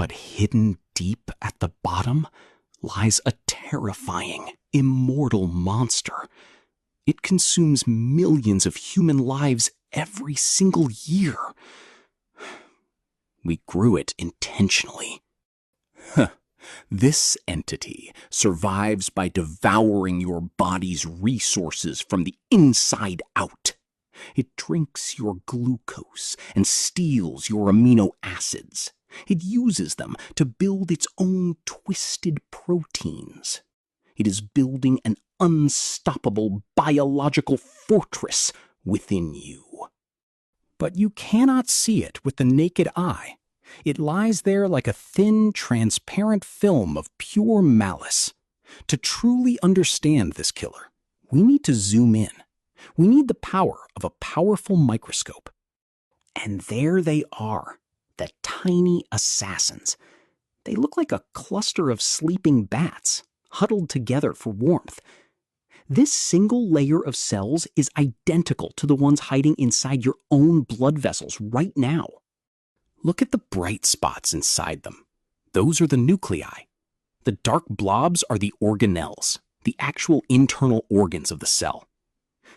But hidden deep at the bottom lies a terrifying, immortal monster. It consumes millions of human lives every single year. We grew it intentionally. This entity survives by devouring your body's resources from the inside out. It drinks your glucose and steals your amino acids. It uses them to build its own twisted proteins. It is building an unstoppable biological fortress within you. But you cannot see it with the naked eye. It lies there like a thin, transparent film of pure malice. To truly understand this killer, we need to zoom in. We need the power of a powerful microscope. And there they are, the tiny assassins. They look like a cluster of sleeping bats, huddled together for warmth. This single layer of cells is identical to the ones hiding inside your own blood vessels right now. Look at the bright spots inside them. Those are the nuclei. The dark blobs are the organelles, the actual internal organs of the cell.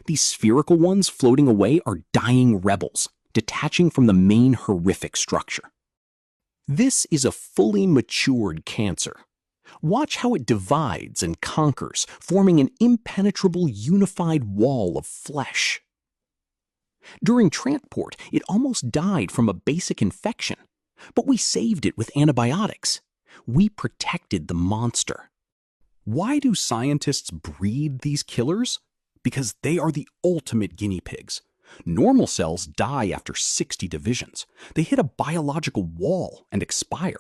These spherical ones floating away are dying rebels, detaching from the main horrific structure. This is a fully matured cancer. Watch how it divides and conquers, forming an impenetrable unified wall of flesh. During transport, it almost died from a basic infection, but we saved it with antibiotics. We protected the monster. Why do scientists breed these killers? Because they are the ultimate guinea pigs. Normal cells die after 60 divisions. They hit a biological wall and expire.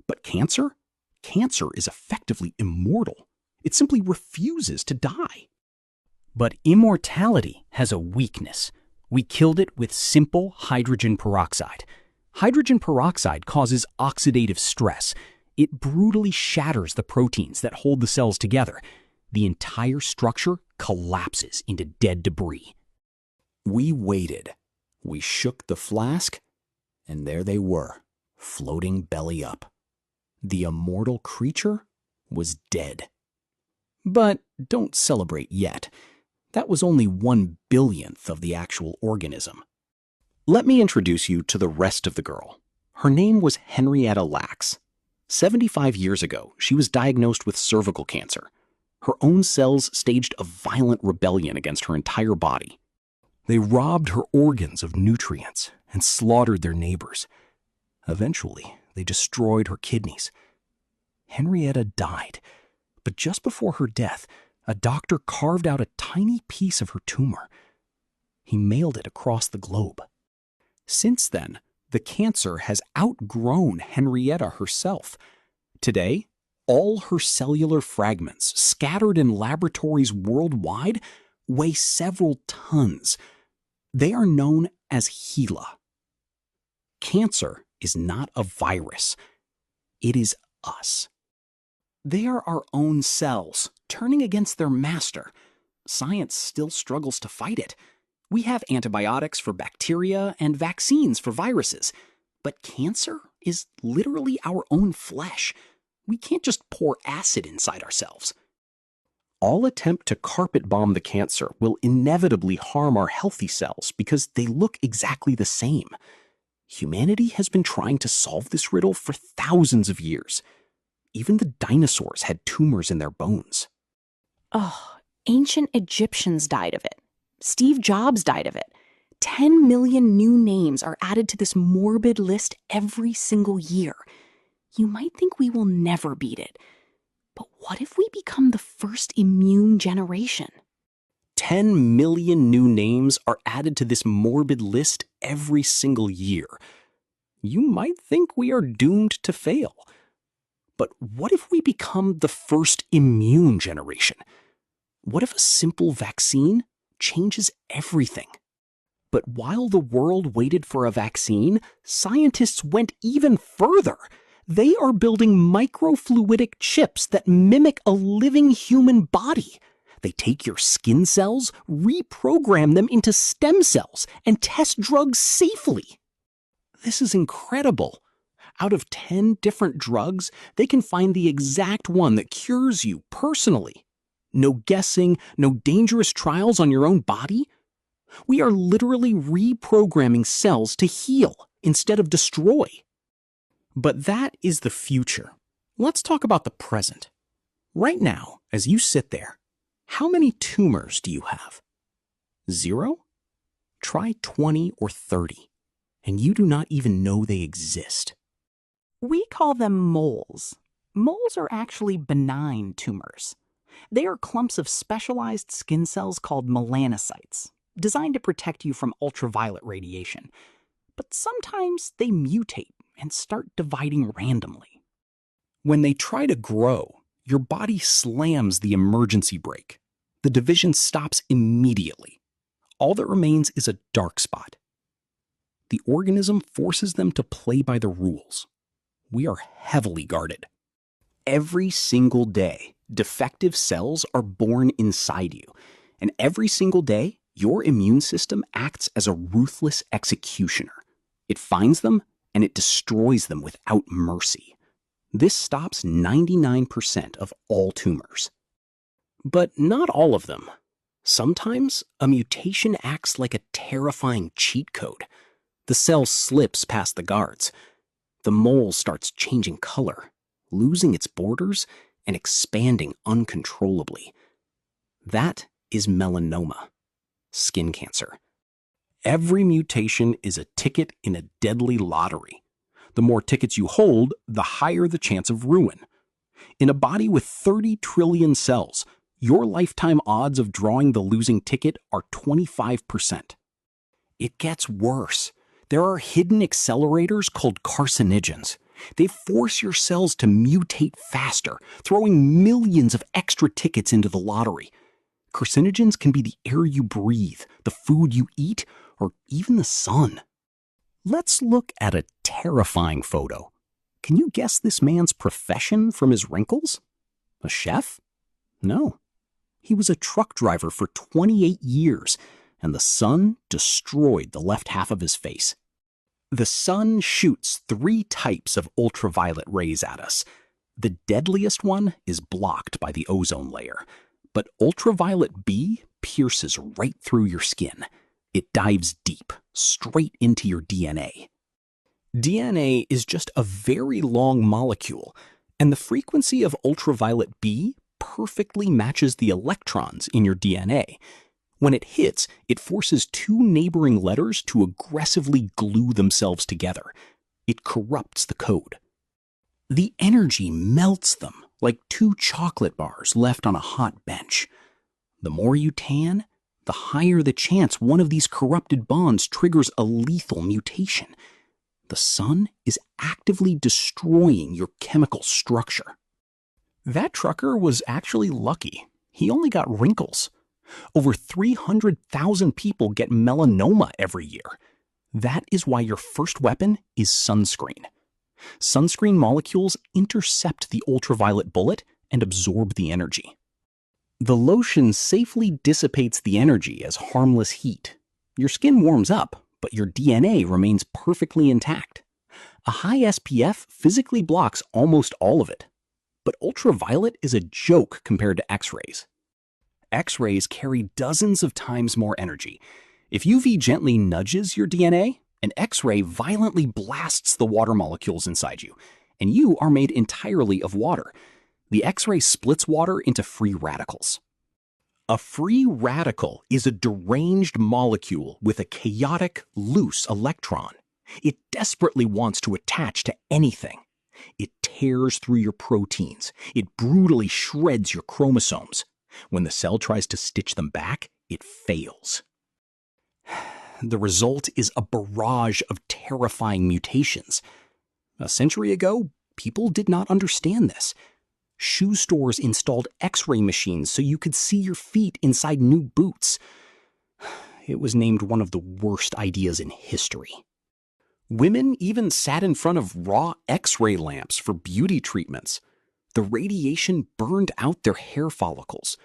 But cancer? Cancer is effectively immortal. It simply refuses to die. But immortality has a weakness. We killed it with simple hydrogen peroxide. Hydrogen peroxide causes oxidative stress. It brutally shatters the proteins that hold the cells together. The entire structure collapses into dead debris. We waited. We shook the flask, and there they were, floating belly up. The immortal creature was dead. But don't celebrate yet. That was only 1/1000th of the actual organism. Let me introduce you to the rest of the girl. Her name was Henrietta Lacks. 75 years ago, she was diagnosed with cervical cancer. Her own cells staged a violent rebellion against her entire body. They robbed her organs of nutrients and slaughtered their neighbors. Eventually, they destroyed her kidneys. Henrietta died, but just before her death, a doctor carved out a tiny piece of her tumor. He mailed it across the globe. Since then, the cancer has outgrown Henrietta herself. Today, all her cellular fragments, scattered in laboratories worldwide, weigh several tons. They are known as HeLa. Cancer is not a virus. It is us. They are our own cells, turning against their master. Science still struggles to fight it. We have antibiotics for bacteria and vaccines for viruses. But cancer is literally our own flesh. We can't just pour acid inside ourselves. All attempt to carpet bomb the cancer will inevitably harm our healthy cells because they look exactly the same. Humanity has been trying to solve this riddle for thousands of years. Even the dinosaurs had tumors in their bones. Oh, ancient Egyptians died of it. Steve Jobs died of it. 10 million new names are added to this morbid list every single year. You might think we will never beat it. But what if we become the first immune generation? 10 million new names are added to this morbid list every single year. You might think we are doomed to fail. But what if we become the first immune generation? What if a simple vaccine changes everything? But while the world waited for a vaccine, scientists went even further. They are building microfluidic chips that mimic a living human body. They take your skin cells, reprogram them into stem cells, and test drugs safely. This is incredible. Out of 10 different drugs, they can find the exact one that cures you personally. No guessing, no dangerous trials on your own body. We are literally reprogramming cells to heal instead of destroy. But that is the future. Let's talk about the present. Right now, as you sit there, how many tumors do you have? 0? Try 20 or 30, and you do not even know they exist. We call them moles. Moles are actually benign tumors. They are clumps of specialized skin cells called melanocytes, designed to protect you from ultraviolet radiation. But sometimes they mutate and start dividing randomly. When they try to grow, your body slams the emergency brake. The division stops immediately. All that remains is a dark spot. The organism forces them to play by the rules. We are heavily guarded. Every single day, defective cells are born inside you, and every single day, your immune system acts as a ruthless executioner. It finds them and it destroys them without mercy. This stops 99% of all tumors. But not all of them. Sometimes a mutation acts like a terrifying cheat code. The cell slips past the guards. The mole starts changing color, losing its borders, and expanding uncontrollably. That is melanoma, skin cancer. Every mutation is a ticket in a deadly lottery. The more tickets you hold, the higher the chance of ruin. In a body with 30 trillion cells, your lifetime odds of drawing the losing ticket are 25%. It gets worse. There are hidden accelerators called carcinogens. They force your cells to mutate faster, throwing millions of extra tickets into the lottery. Carcinogens can be the air you breathe, the food you eat, or even the sun. Let's look at a terrifying photo. Can you guess this man's profession from his wrinkles? A chef? No. He was a truck driver for 28 years, and the sun destroyed the left half of his face. The sun shoots 3 types of ultraviolet rays at us. The deadliest one is blocked by the ozone layer, but ultraviolet B pierces right through your skin. It dives deep, straight into your DNA. DNA is just a very long molecule, and the frequency of ultraviolet B perfectly matches the electrons in your DNA. When it hits, it forces 2 neighboring letters to aggressively glue themselves together. It corrupts the code. The energy melts them like 2 chocolate bars left on a hot bench. The more you tan, the higher the chance one of these corrupted bonds triggers a lethal mutation. The sun is actively destroying your chemical structure. That trucker was actually lucky. He only got wrinkles. Over 300,000 people get melanoma every year. That is why your first weapon is sunscreen. Sunscreen molecules intercept the ultraviolet bullet and absorb the energy. The lotion safely dissipates the energy as harmless heat. Your skin warms up, but your DNA remains perfectly intact. A high SPF physically blocks almost all of it. But ultraviolet is a joke compared to X-rays. X-rays carry dozens of times more energy. If UV gently nudges your DNA, an X-ray violently blasts the water molecules inside you, and you are made entirely of water. The X-ray splits water into free radicals. A free radical is a deranged molecule with a chaotic, loose electron. It desperately wants to attach to anything. It tears through your proteins. It brutally shreds your chromosomes. When the cell tries to stitch them back, it fails. The result is a barrage of terrifying mutations. A century ago, people did not understand this. Shoe stores installed X-ray machines so you could see your feet inside new boots. It was named one of the worst ideas in history. Women even sat in front of raw X-ray lamps for beauty treatments. The radiation burned out their hair follicles.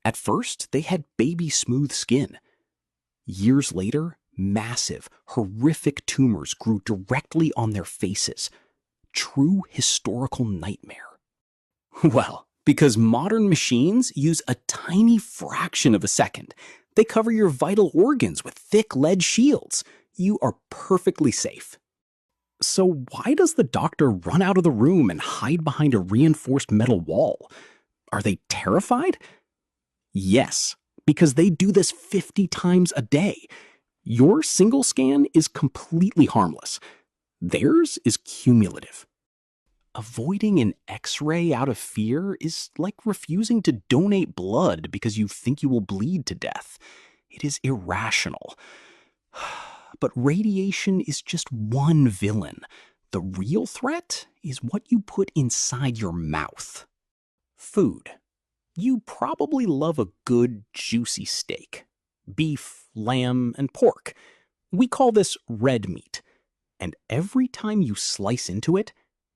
At first, they had baby-smooth skin. Years later, massive, horrific tumors grew directly on their faces. true historical nightmare. Well, because modern machines use a tiny fraction of a second. They cover your vital organs with thick lead shields. You are perfectly safe. So why does the doctor run out of the room and hide behind a reinforced metal wall? Are they terrified? Yes, because they do this 50 times a day. Your single scan is completely harmless. Theirs is cumulative. Avoiding an X-ray out of fear is like refusing to donate blood because you think you will bleed to death. It is irrational. But radiation is just one villain. The real threat is what you put inside your mouth. Food. You probably love a good, juicy steak. Beef, lamb, and pork. We call this red meat. And every time you slice into it,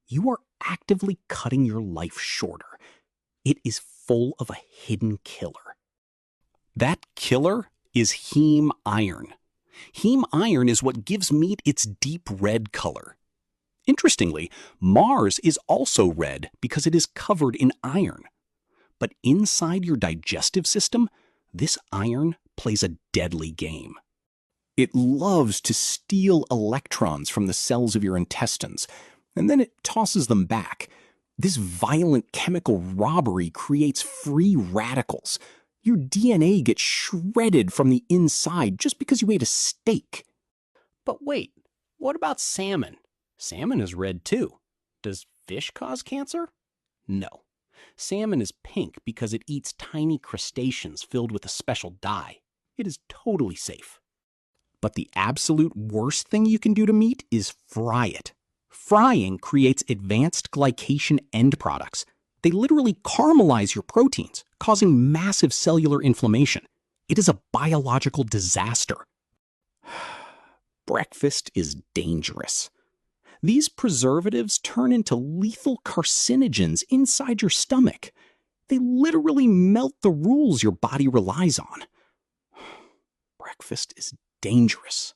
you are actively cutting your life shorter. It is full of a hidden killer. That killer is heme iron. Heme iron is what gives meat its deep red color. Interestingly, Mars is also red because it is covered in iron. But inside your digestive system, this iron plays a deadly game. It loves to steal electrons from the cells of your intestines, and then it tosses them back. This violent chemical robbery creates free radicals. Your DNA gets shredded from the inside just because you ate a steak. But wait, what about salmon? Salmon is red too. Does fish cause cancer? No. Salmon is pink because it eats tiny crustaceans filled with a special dye. It is totally safe. But the absolute worst thing you can do to meat is fry it. Frying creates advanced glycation end products. They literally caramelize your proteins, causing massive cellular inflammation. It is a biological disaster. Breakfast is dangerous. These preservatives turn into lethal carcinogens inside your stomach. They literally melt the rules your body relies on. Breakfast is dangerous.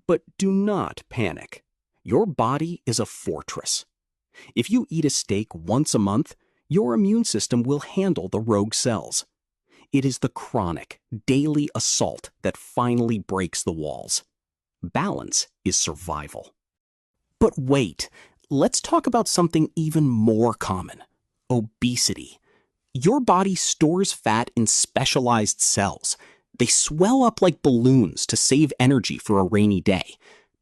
But do not panic. Your body is a fortress. If you eat a steak once a month, your immune system will handle the rogue cells. It is the chronic, daily assault that finally breaks the walls. Balance is survival. But wait, let's talk about something even more common: obesity. Your body stores fat in specialized cells. They swell up like balloons to save energy for a rainy day.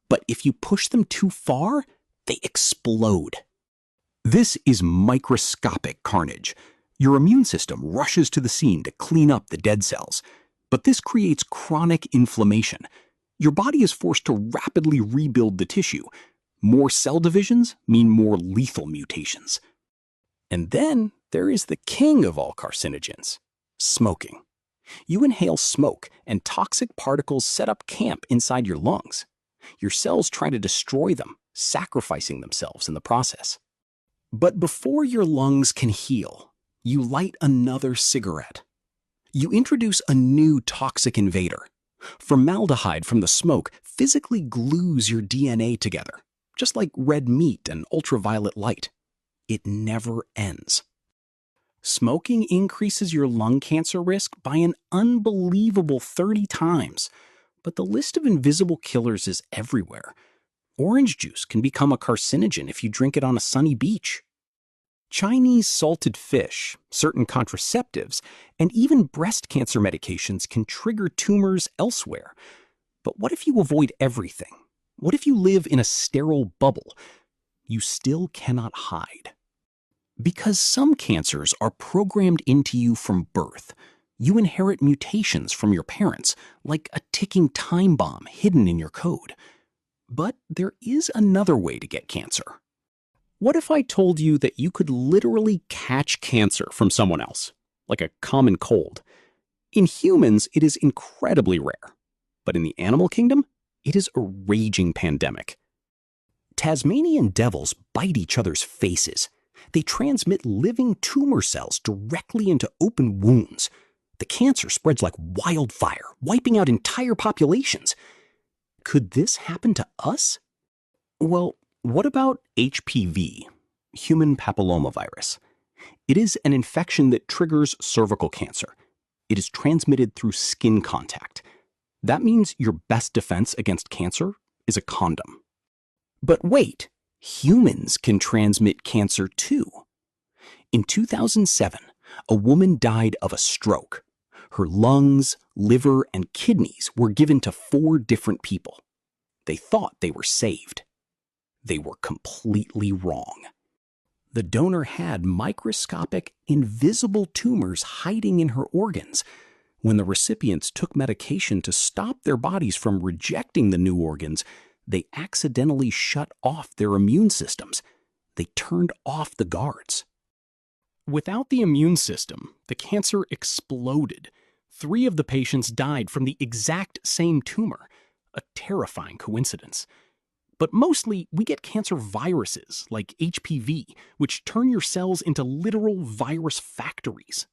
But if you push them too far, they explode. This is microscopic carnage. Your immune system rushes to the scene to clean up the dead cells. But this creates chronic inflammation. Your body is forced to rapidly rebuild the tissue. More cell divisions mean more lethal mutations. And then there is the king of all carcinogens: smoking. You inhale smoke, and toxic particles set up camp inside your lungs. Your cells try to destroy them, sacrificing themselves in the process. But before your lungs can heal, you light another cigarette. You introduce a new toxic invader. Formaldehyde from the smoke physically glues your DNA together, just like red meat and ultraviolet light. It never ends. Smoking increases your lung cancer risk by an unbelievable 30 times. But the list of invisible killers is everywhere. Orange juice can become a carcinogen if you drink it on a sunny beach. Chinese salted fish, certain contraceptives, and even breast cancer medications can trigger tumors elsewhere. But what if you avoid everything? What if you live in a sterile bubble? You still cannot hide. Because some cancers are programmed into you from birth. You inherit mutations from your parents, like a ticking time bomb hidden in your code. But there is another way to get cancer. What if I told you that you could literally catch cancer from someone else, like a common cold? In humans, it is incredibly rare. But in the animal kingdom, it is a raging pandemic. Tasmanian devils bite each other's faces. They transmit living tumor cells directly into open wounds. The cancer spreads like wildfire, wiping out entire populations. Could this happen to us? Well, What about HPV, human papillomavirus? It is an infection that triggers cervical cancer. It is transmitted through skin contact. That means your best defense against cancer is a condom. But wait, humans can transmit cancer too. In 2007, a woman died of a stroke. Her lungs, liver, and kidneys were given to 4 different people. They thought they were saved. They were completely wrong. The donor had microscopic, invisible tumors hiding in her organs. When the recipients took medication to stop their bodies from rejecting the new organs, they accidentally shut off their immune systems. They turned off the guards. Without the immune system, the cancer exploded. 3 of the patients died from the exact same tumor. A terrifying coincidence. But mostly, we get cancer viruses like HPV, which turn your cells into literal virus factories.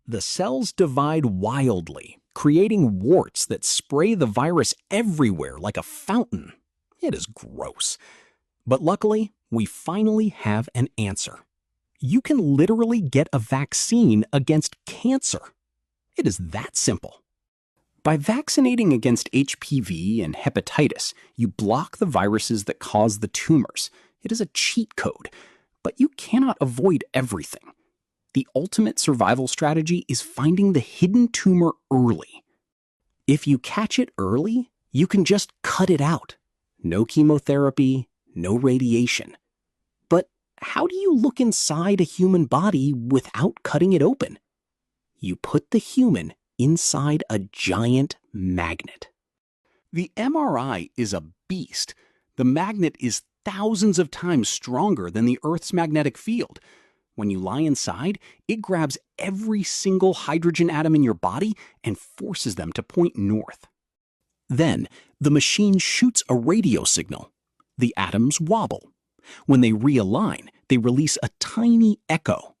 The cells divide wildly, creating warts that spray the virus everywhere like a fountain. It is gross. But luckily, we finally have an answer. You can literally get a vaccine against cancer. It is that simple. By vaccinating against HPV and hepatitis, you block the viruses that cause the tumors. It is a cheat code, but you cannot avoid everything. The ultimate survival strategy is finding the hidden tumor early. If you catch it early, you can just cut it out. No chemotherapy, no radiation. But how do you look inside a human body without cutting it open? You put the human inside a giant magnet. The MRI is a beast. The magnet is thousands of times stronger than the Earth's magnetic field. When you lie inside, it grabs every single hydrogen atom in your body and forces them to point north. Then, the machine shoots a radio signal. The atoms wobble. When they realign, they release a tiny echo.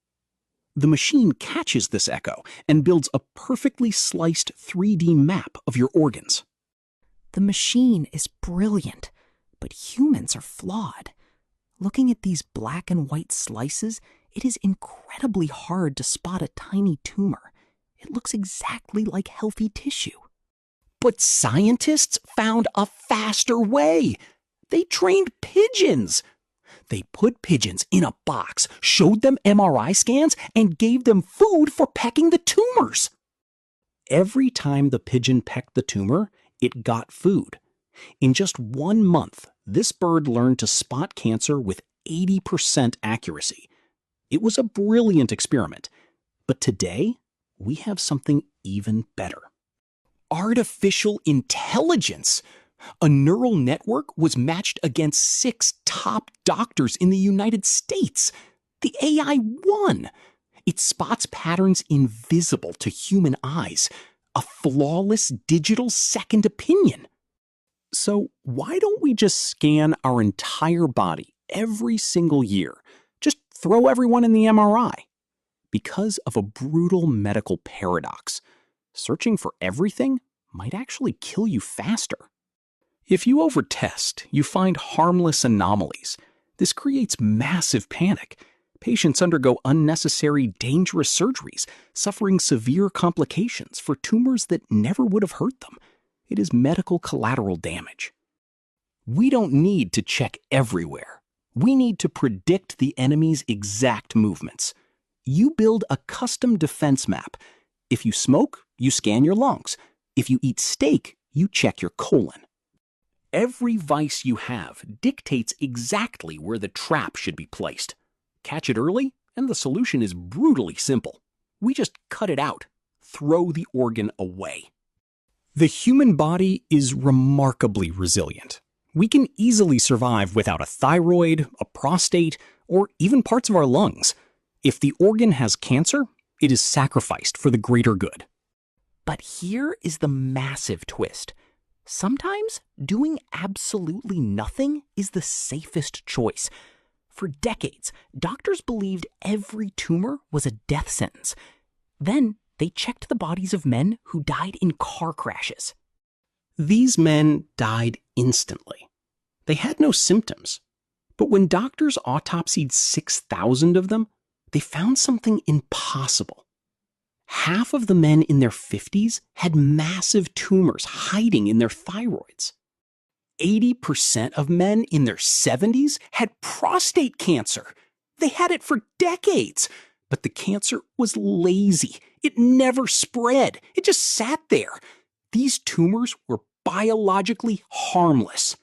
The machine catches this echo and builds a perfectly sliced 3D map of your organs. The machine is brilliant, but humans are flawed. Looking at these black and white slices, it is incredibly hard to spot a tiny tumor. It looks exactly like healthy tissue. But scientists found a faster way. They trained pigeons. They put pigeons in a box, showed them MRI scans, and gave them food for pecking the tumors. Every time the pigeon pecked the tumor, it got food. In just 1 month, this bird learned to spot cancer with 80% accuracy. It was a brilliant experiment. But today, we have something even better. Artificial intelligence. A neural network was matched against 6 top doctors in the United States. The AI won. It spots patterns invisible to human eyes. A flawless digital second opinion. So why don't we just scan our entire body every single year? Just throw everyone in the MRI. Because of a brutal medical paradox. Searching for everything might actually kill you faster. If you overtest, you find harmless anomalies. This creates massive panic. Patients undergo unnecessary, dangerous surgeries, suffering severe complications for tumors that never would have hurt them. It is medical collateral damage. We don't need to check everywhere. We need to predict the enemy's exact movements. You build a custom defense map. If you smoke, you scan your lungs. If you eat steak, you check your colon. Every vice you have dictates exactly where the trap should be placed. Catch it early, and the solution is brutally simple. We just cut it out. Throw the organ away. The human body is remarkably resilient. We can easily survive without a thyroid, a prostate, or even parts of our lungs. If the organ has cancer, it is sacrificed for the greater good. But here is the massive twist. Sometimes doing absolutely nothing is the safest choice. For decades, doctors believed every tumor was a death sentence. Then they checked the bodies of men who died in car crashes. These men died instantly. They had no symptoms. But when doctors autopsied 6,000 of them, they found something impossible. Half of the men in their 50s had massive tumors hiding in their thyroids. 80% of men in their 70s had prostate cancer. They had it for decades, but the cancer was lazy. It never spread. It just sat there. These tumors were biologically harmless.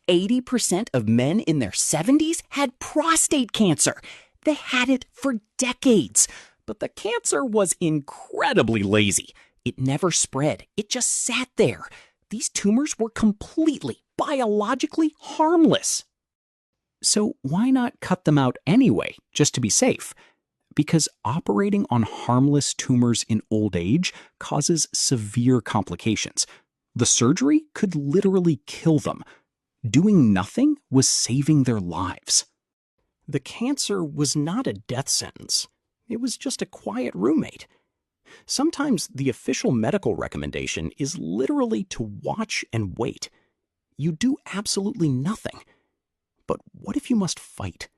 80% of men in their 70s had prostate cancer. They had it for decades, but the cancer was incredibly lazy. It never spread. It just sat there. These tumors were completely biologically harmless. So why not cut them out anyway, just to be safe? Because operating on harmless tumors in old age causes severe complications. The surgery could literally kill them. Doing nothing was saving their lives. The cancer was not a death sentence. It was just a quiet roommate. Sometimes the official medical recommendation is literally to watch and wait. You do absolutely nothing. But what if you must fight?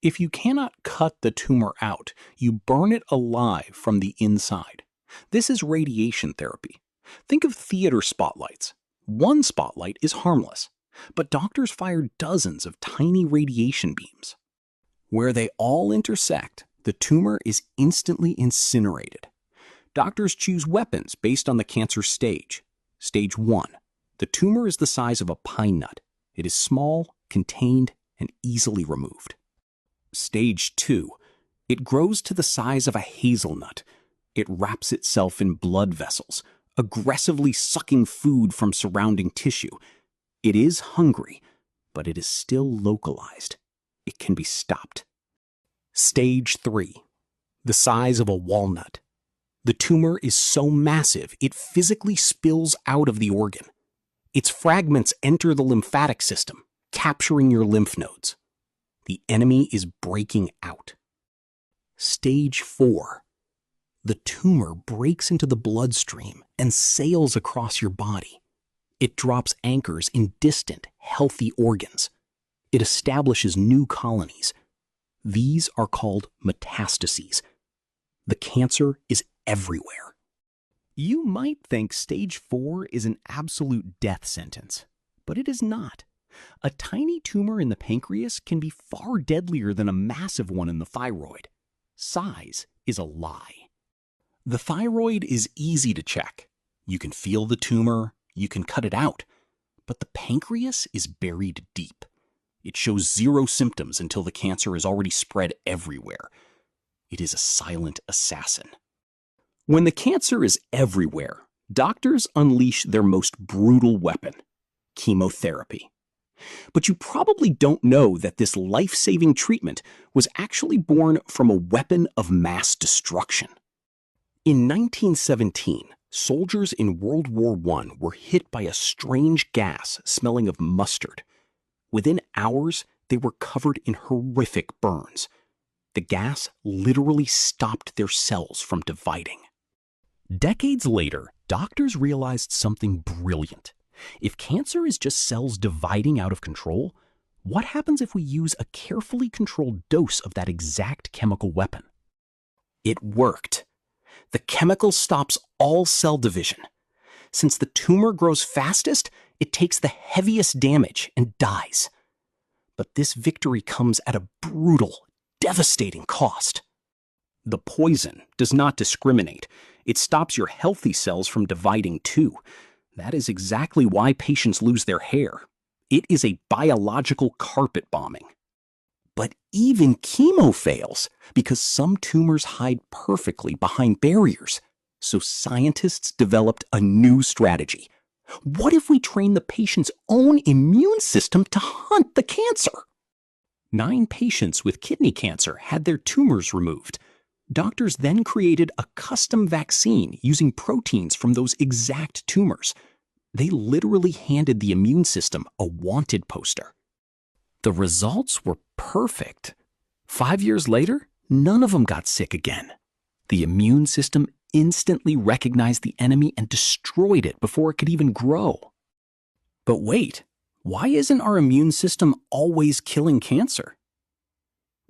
If you cannot cut the tumor out, you burn it alive from the inside. This is radiation therapy. Think of theater spotlights. One spotlight is harmless, but doctors fire dozens of tiny radiation beams. Where they all intersect, the tumor is instantly incinerated. Doctors choose weapons based on the cancer stage. Stage 1. The tumor is the size of a pine nut. It is small, contained, and easily removed. Stage 2. It grows to the size of a hazelnut. It wraps itself in blood vessels, aggressively sucking food from surrounding tissue. It is hungry, but it is still localized. It can be stopped. Stage 3. The size of a walnut. The tumor is so massive it physically spills out of the organ. Its fragments enter the lymphatic system, capturing your lymph nodes. The enemy is breaking out. Stage 4. The tumor breaks into the bloodstream and sails across your body. It drops anchors in distant, healthy organs. It establishes new colonies. These are called metastases. The cancer is everywhere. You might think stage 4 is an absolute death sentence, but it is not. A tiny tumor in the pancreas can be far deadlier than a massive one in the thyroid. Size is a lie. The thyroid is easy to check. You can feel the tumor, you can cut it out, but the pancreas is buried deep. It shows zero symptoms until the cancer has already spread everywhere. It is a silent assassin. When the cancer is everywhere, doctors unleash their most brutal weapon, chemotherapy. But you probably don't know that this life-saving treatment was actually born from a weapon of mass destruction. In 1917, soldiers in World War I were hit by a strange gas smelling of mustard. Within hours, they were covered in horrific burns. The gas literally stopped their cells from dividing. Decades later, doctors realized something brilliant. If cancer is just cells dividing out of control, what happens if we use a carefully controlled dose of that exact chemical weapon? It worked. The chemical stops all cell division. Since the tumor grows fastest, it takes the heaviest damage and dies. But this victory comes at a brutal, devastating cost. The poison does not discriminate. It stops your healthy cells from dividing too. That is exactly why patients lose their hair. It is a biological carpet bombing. But even chemo fails because some tumors hide perfectly behind barriers. So scientists developed a new strategy. What if we train the patient's own immune system to hunt the cancer? 9 patients with kidney cancer had their tumors removed. Doctors then created a custom vaccine using proteins from those exact tumors. They literally handed the immune system a wanted poster. The results were perfect. 5 years later, none of them got sick again. The immune system instantly recognized the enemy and destroyed it before it could even grow. But wait, Why isn't our immune system always killing cancer?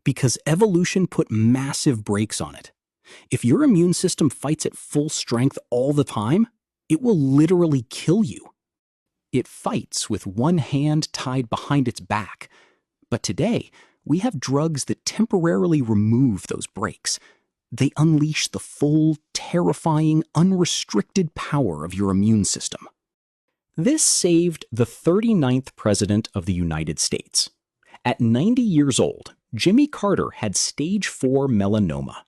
Because evolution put massive brakes on it. If your immune system fights at full strength all the time, it will literally kill you. It fights with one hand tied behind its back. But today, we have drugs that temporarily remove those brakes. They unleash the full, terrifying, unrestricted power of your immune system. This saved the 39th President of the United States. At 90 years old, Jimmy Carter had stage 4 melanoma.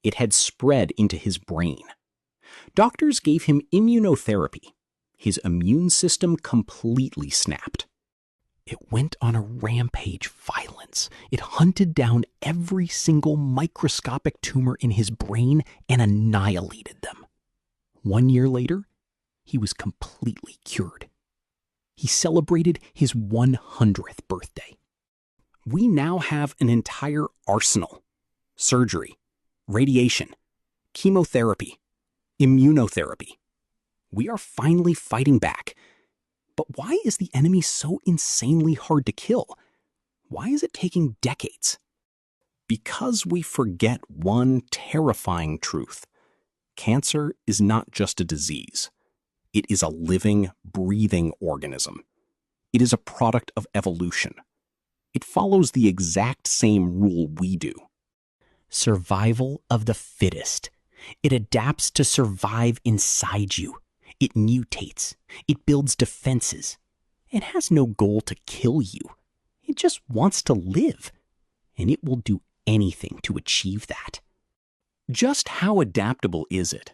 It had spread into his brain. Doctors gave him immunotherapy. His immune system completely snapped. It went on a rampage violence. It hunted down every single microscopic tumor in his brain and annihilated them. 1 year later, he was completely cured. He celebrated his 100th birthday. We now have an entire arsenal: surgery, radiation, chemotherapy, immunotherapy. We are finally fighting back. But why is the enemy so insanely hard to kill? Why is it taking decades? Because we forget one terrifying truth. Cancer is not just a disease. It is a living, breathing organism. It is a product of evolution. It follows the exact same rule we do. Survival of the fittest. It adapts to survive inside you. It mutates. It builds defenses. It has no goal to kill you. It just wants to live. And it will do anything to achieve that. Just how adaptable is it?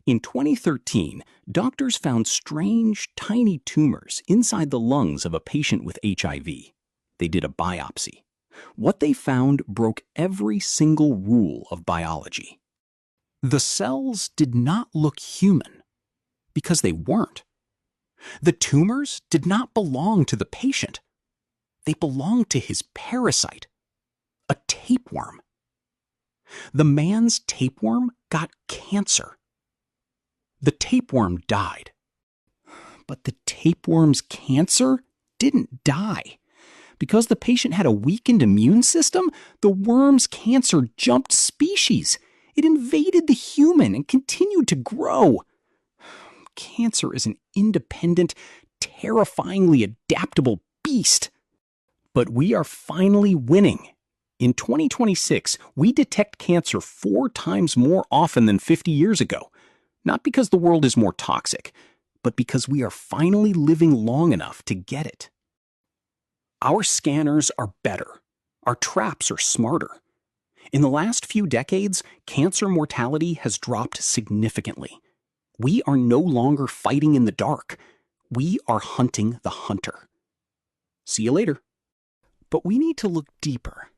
In 2013, doctors found strange, tiny tumors inside the lungs of a patient with HIV. They did a biopsy. What they found broke every single rule of biology. The cells did not look human because they weren't. The tumors did not belong to the patient. They belonged to his parasite, a tapeworm. The man's tapeworm got cancer. The tapeworm died. But the tapeworm's cancer didn't die. Because the patient had a weakened immune system, the worm's cancer jumped species. It invaded the human and continued to grow. Cancer is an independent, terrifyingly adaptable beast. But we are finally winning. In 2026, we detect cancer 4 times more often than 50 years ago. Not because the world is more toxic, but because we are finally living long enough to get it. Our scanners are better. Our traps are smarter. In the last few decades, cancer mortality has dropped significantly. We are no longer fighting in the dark. We are hunting the hunter. See you later. But we need to look deeper.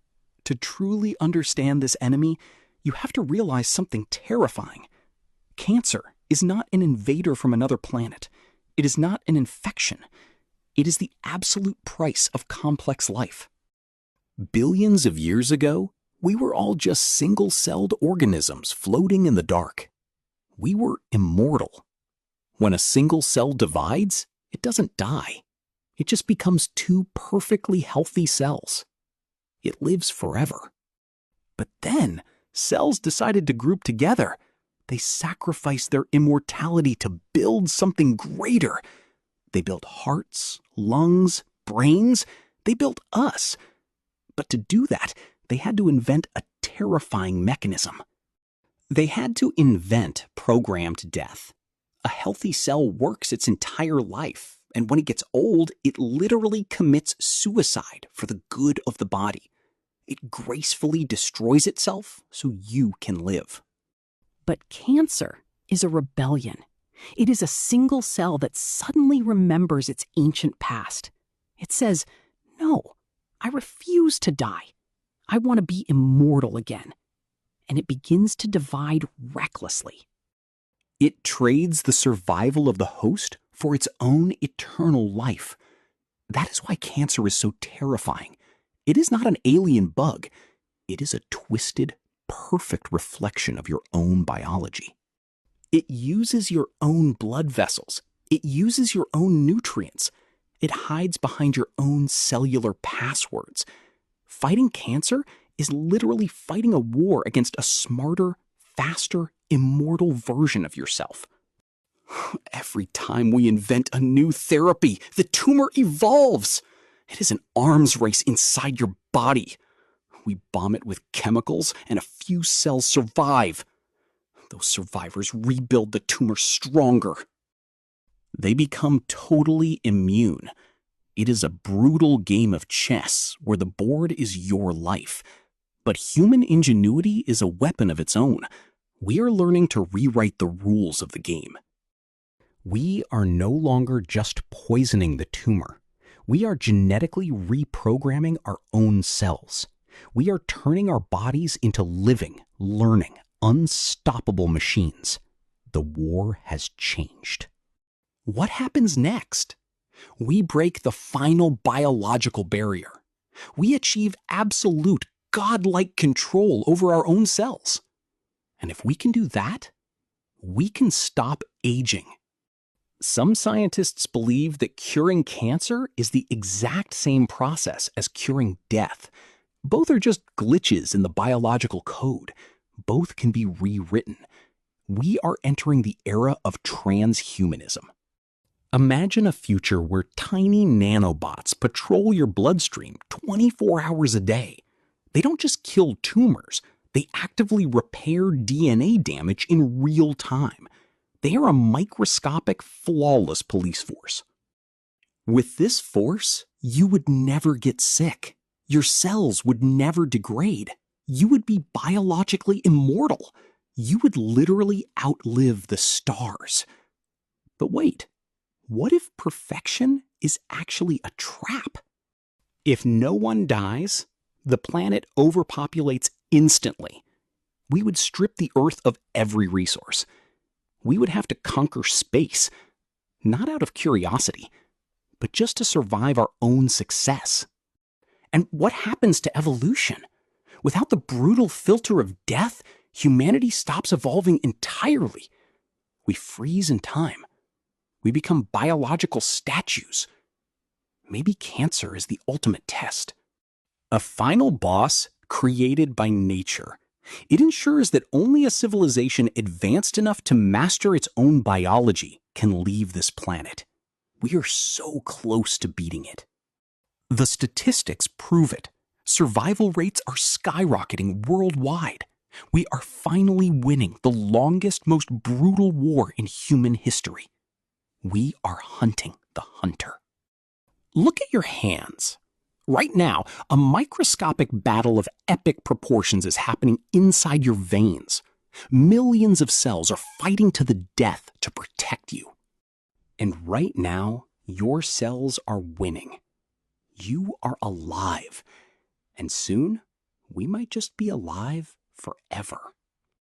To truly understand this enemy, you have to realize something terrifying. Cancer is not an invader from another planet. It is not an infection. It is the absolute price of complex life. Billions of years ago, we were all just single-celled organisms floating in the dark. We were immortal. When a single cell divides, it doesn't die. It just becomes 2 perfectly healthy cells. It lives forever. But then, cells decided to group together. They sacrificed their immortality to build something greater. They built hearts, lungs, brains. They built us. But to do that, they had to invent a terrifying mechanism. They had to invent programmed death. A healthy cell works its entire life, and when it gets old, it literally commits suicide for the good of the body. It gracefully destroys itself so you can live. But cancer is a rebellion. It is a single cell that suddenly remembers its ancient past. It says, "No, I refuse to die. I want to be immortal again." And it begins to divide recklessly. It trades the survival of the host for its own eternal life. That is why cancer is so terrifying. It is not an alien bug. It is a twisted, perfect reflection of your own biology. It uses your own blood vessels. It uses your own nutrients. It hides behind your own cellular passwords. Fighting cancer is literally fighting a war against a smarter, faster, immortal version of yourself. Every time we invent a new therapy, the tumor evolves. It is an arms race inside your body. We bomb it with chemicals, and a few cells survive. Those survivors rebuild the tumor stronger. They become totally immune. It is a brutal game of chess where the board is your life. But human ingenuity is a weapon of its own. We are learning to rewrite the rules of the game. We are no longer just poisoning the tumor. We are genetically reprogramming our own cells. We are turning our bodies into living, learning, unstoppable machines. The war has changed. What happens next? We break the final biological barrier. We achieve absolute, godlike control over our own cells. And if we can do that, we can stop aging. Some scientists believe that curing cancer is the exact same process as curing death. Both are just glitches in the biological code. Both can be rewritten. We are entering the era of transhumanism. Imagine a future where tiny nanobots patrol your bloodstream 24 hours a day. They don't just kill tumors, they actively repair DNA damage in real time. They are a microscopic, flawless police force. With this force, you would never get sick. Your cells would never degrade. You would be biologically immortal. You would literally outlive the stars. But wait, what if perfection is actually a trap? If no one dies, the planet overpopulates instantly. We would strip the Earth of every resource. We would have to conquer space, not out of curiosity, but just to survive our own success. And what happens to evolution? Without the brutal filter of death, humanity stops evolving entirely. We freeze in time. We become biological statues. Maybe cancer is the ultimate test. A final boss created by nature. It ensures that only a civilization advanced enough to master its own biology can leave this planet. We are so close to beating it. The statistics prove it. Survival rates are skyrocketing worldwide. We are finally winning the longest, most brutal war in human history. We are hunting the hunter. Look at your hands. Right now, a microscopic battle of epic proportions is happening inside your veins. Millions of cells are fighting to the death to protect you. And right now, your cells are winning. You are alive. And soon, we might just be alive forever.